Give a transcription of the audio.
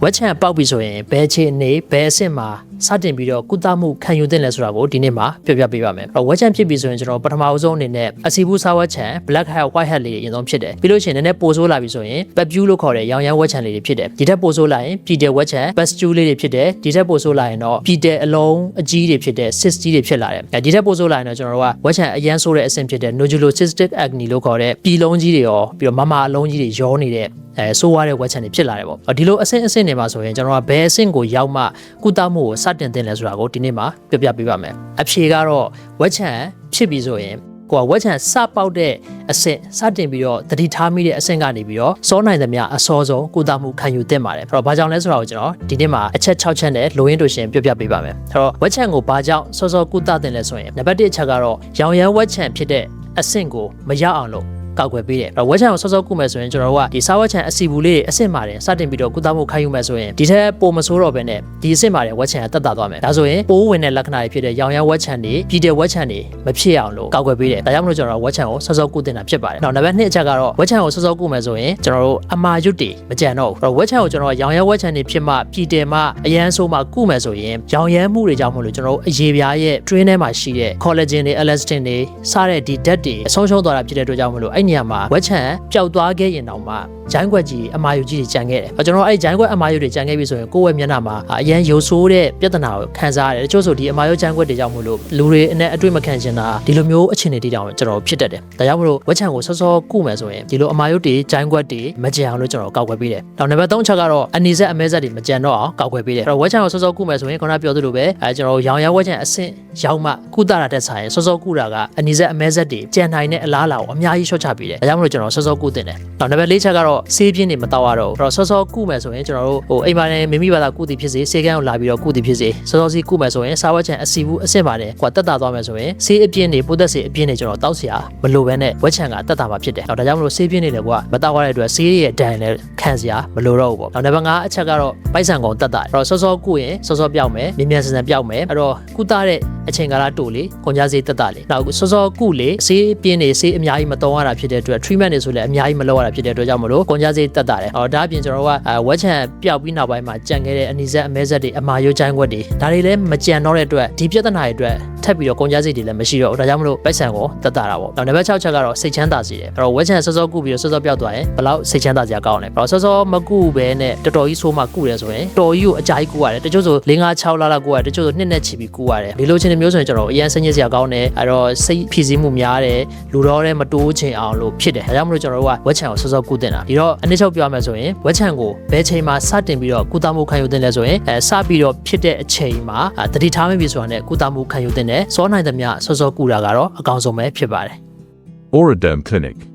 ဝက်ချံပေါက်ပြီဆိုရင်ဘယ်ခြေအနေဘယ်အဆင့်မှာစတင်ပြီးတော့ကုသမှုခံယူသင့်လဲဆိုတာကိုဒီနေ့မှာပြောပြပေးပါမယ်။ဝက်ချံဖြစ်ပြီဆိုရင်ကျွန်တော်ပထမအဆုံးအနေနဲ့အစီဘူးစားဝက်ချံ black hat white hat လေးအရင်ဆုံးဖြစ်တယ်။ပြီးလို့ရှိရင်နည်းနည်းပိုဆိုးလာပြီဆိုရင် pepule လို့ခေါ်တဲ့ရောင်ရမ်းဝက်ချံလေးတွေဖြစ်တယ်။ဒီထက်ပိုဆိုးလာရင်ပြည်တယ်ဝက်ချံ pustule လေးတွေဖြစ်တယ်။ဒီထက်ပိုဆိုးလာရင်တော့ပြည်တယ်အလုံးအကြီးတွေဖြစ်တဲ့ cyst ကြီးတွေဖြစ်လာတယ်။ဒီထက်ပိုဆိုးလာရင်တော့ကျွန်တော်တို့ကဝက်ချံအရန်ဆိုးတဲ့အဆင့်ဖြစ်တဲ့ nodulocystic acne လို့ခေါ်တဲ့ပြည်လုံးကြီးတွေရောပြီးတော့မအလုံးကြီးတွေရောနေတဲ့ဆိုးရတဲ့ဝက်ချံတွေဖြစ်လာတယ်ပေါ့ဒီလိုအဆင့်တွေမှာဆိုရင်ကျွန်တော်ကဘယ်အဆင့်ကိုရောက်မှကုသမှုကိုစတင်သင့်လဲဆိုတာကိုဒီနေ့မှာပြပြပေးပါမယ်အဖြေကတော့ဝက်ချံဖြစ်ပြီဆိုရင်ကိုကဝက်ချံစပေါက်တဲ့အဆင့်စတင်ပြီးတော့တတိထားမိတဲ့အဆင့်ကနေပြီးတော့စောနိုင်သမျှအစောဆုံးကုသမှုခံယူသင့်ပါတယ်အဲ့တော့ဘာကြောင့်လဲဆိုတာကိုကျွန်တော်ဒီနေ့မှာအချက်6ချက်နဲ့လိုရင်းတို့ရှင်ပြပြပေးပါမယ်အဲ့တော့ဝက်ချံကိုဘာကြောင့်စောစောကုသသင့်လဲဆိုရင်နံပါတ်1အချက်ကတော့ရောင်ရမ်းဝက်ချံဖြစ်တဲ့အဆင့်ကိုမရောက်အောင်လို့ကောက်ွယ်ပေးတယ်။ဝက်ချံကိုစောစောကုမယ်ဆိုရင်ကျွန်တော်တို့ကဒီစားဝက်ချံအစီဘူးလေးအဆင့်မှာတယ်စတင်ပြီးတော့ကုသမှုခံယူမယ်ဆိုရင်ဒီထက်ပိုမဆိုးတော့ဘဲနဲ့ဒီအဆင့်မှာတယ်ဝက်ချံကတက်တာသွားမယ်။ဒါဆိုရင်ပိုးဝင်တဲ့လက္ခဏာတွေဖြစ်တဲ့ရောင်ရမ်းဝက်ချံတွေပြည်တဲ့ဝက်ချံတွေမဖြစ်အောင်လို့ကောက်ွယ်ပေးတယ်။ဒါကြောင့်မလို့ကျွန်တော်တို့ဝက်ချံကိုစောစောကုတင်တာဖြစ်ပါတယ်။နောက်နံပါတ်2အချက်ကတော့ဝက်ချံကိုစောစောကုမယ်ဆိုရင်ကျွန်တော်တို့အမာရွတ်တွေမကြံတော့ဘူး။ဝက်ချံကိုကျွန်တော်ရောင်ရမ်းဝက်ချံတွေဖြစ်မှပြည်တယ်မှအရန်ဆိုးမှကုမယ်ဆိုရင်ရောင်ရမ်းမှုတွေကြောင့်မလို့ကျွန်တော်တို့အရေပြားရဲ့ train ထဲမှာရှိတဲ့ collagen တွေ elastin တွေစားတဲ့ဒီဓာတ်တွေအဆုံးရှုံးသွားတာဖြစ်တဲ့အတွက်ကြောင့်မလို့အဲ့နေရာမှာဝက်ချံပျောက်သွားခဲ့ရင်တော့မှဂျိုင်းခွက်ကြီးအမာယုကြီးတွေကြံခဲ့တယ်။ကျွန်တော်အဲ့ဂျိုင်းခွက်အမာယုတွေကြံခဲ့ပြီဆိုရင်ကိုယ့်ရဲ့မျက်နှာမှာအရန်ရိုးဆိုးတဲ့ပြဿနာကိုခံစားရတယ်။တချို့ဆိုဒီအမာယုဂျိုင်းခွက်တွေကြောင့်မလို့လူတွေအနဲ့အတွေ့မခံချင်တာဒီလိုမျိုးအခြေအနေတွေတောင်ကျွန်တော်ဖြစ်တတ်တယ်။ဒါကြောင့်မလို့ဝက်ချံကိုစောစောကုမယ်ဆိုရင်ဒီလိုအမာယုတွေဂျိုင်းခွက်တွေမကြံအောင်လို့ကျွန်တော်ကောက်ွယ်ပေးတယ်။နောက်နံပါတ်3ချက်ကတော့အနီဆက်အမဲဆက်တွေမကြံတော့အောင်ကောက်ွယ်ပေးတယ်။အဲ့တော့ဝက်ချံကိုစောစောကုမယ်ဆိုရင်ခုနပြောသလိုပဲကျွန်တော်ရောင်ရမ်းဝက်ချံအဆင့်ရောက်မှကုသတာတက်ဆိုင်စောစောကုတာကအနီဆက်အမဲဆက်တွေကြံနိုင်တဲ့အလားအလာကိုအများကြီးရှော့ချပေးတယ်။ဒါကြောင့်မလို့ကျွန်တော်စောစောကုတင်တယ်။နောက်နံပါတ်4ချက်ကတော့ဆေးပြင်းတွေမတောက်ရတော့ဘူး။အဲ့တော့စောစောကုမယ်ဆိုရင်ကျွန်တော်တို့အိမ်မှာလည်းမိမိဘာသာကုသည်ဖြစ်စေဆေးကန်းကိုလာပြီးတော့ကုသည်ဖြစ်စေစောစောစီကုမယ်ဆိုရင်စားဝက်ချံအစီဘူးအဆင့်ပါတယ်ကွာတက်တာသွားမယ်ဆိုရင်ဆေးအပြင်းတွေပိုးသက်ဆေးအပြင်းတွေကျွန်တော်တောက်เสียမလိုဘဲနဲ့ဝက်ချံကတက်တာမှာဖြစ်တယ်။ဒါကြောင့်မလို့ဆေးပြင်းတွေလည်းကွာမတောက်ရတဲ့အတွက်ဆေးရဲ့ဒဏ်လည်းခံเสียမလိုတော့ဘူးပေါ့။နောက်နံပါတ်5အချက်ကတော့ပိုက်ဆံကုန်တက်တာ။အဲ့တော့စောစောကုရင်စောစောပြောက်မယ်မြန်မြန်ဆန်ဆန်ပြောက်မယ်။အဲ့တော့ကုသတဲ့အချိန်ကာလတိုလေကုန်ကြဆေးတက်တာလေ။နောက်စောစောကုလေဆေးပြင်းတွေဆေးအများကြီးမတုံးရတာဖြစ်တဲ့အတွက် treatment တွေဆိုလည်းအများကြီးမလုပ်ရတာဖြစ်တဲ့အတွက်ကြောင့်မလို့ကုန်ကြဆေးတက်တာလေ။ဒါအပြင်ကျွန်တော်တို့ကဝက်ချံပျောက်ပြီးနောက်ပိုင်းမှာကြံခဲ့တဲ့အနီဆက်အမဲဆက်တွေအမာယိုးချိုင်းခွက်တွေဒါတွေလည်းမကြံတော့တဲ့အတွက်ဒီပြဿနာတွေအတွက်ထပ်ပြီးတော့ကုန်ကြစိတ်တွေလည်းမရှိတော့ဘူးဒါကြောင့်မလို့ပိုက်ဆံကိုတက်တာတာပေါ့နောက်နံပါတ်6ချက်ကတော့စိတ်ချမ်းသာစေတယ်အဲ့တော့ဝက်ချံစောစောကုပြီးတော့စောစောပျောက်သွားရင်ဘယ်လောက်စိတ်ချမ်းသာစရာကောင်းလဲအဲ့တော့စောစောမကုဘဲနဲ့တော်တော်ကြီးဆိုးမှကုတယ်ဆိုရင်တော်ကြီးကိုအကြာကြီးကုရတယ်တချို့ဆို5-6လကုရတယ်တချို့ဆို2နဲ့ချီပြီးကုရတယ်ဒီလိုချင်းတွေမျိုးဆိုရင်ကျွန်တော်အရင်စညစ်စရာကောင်းတယ်အဲ့တော့စိတ်ဖြည့်ဆည်းမှုများတယ်လူတော်တဲ့မတိုးချင်အောင်လို့ဖြစ်တယ်ဒါကြောင့်မလို့ကျွန်တော်တို့ကဝက်ချံကိုစောစောကုတင်တာဒီတော့အနည်းချုပ်ပြောရမယ်ဆိုရင်ဝက်ချံကိုဘယ်ချိန်မှာစတင်ပြီးတော့ကုသမှုခံယူတင်လဲဆိုရင်စပြီးတော့ဖြစ်တဲ့အချိန်မှာတတိထားမိပြီဆိုတာနဲ့ကုသမှုခံယူတင်တယ်စောနိုင်သမျှစောစောကုတာကတော့အကောင်းဆုံးပဲဖြစ်ပါတယ် Auradem Clinic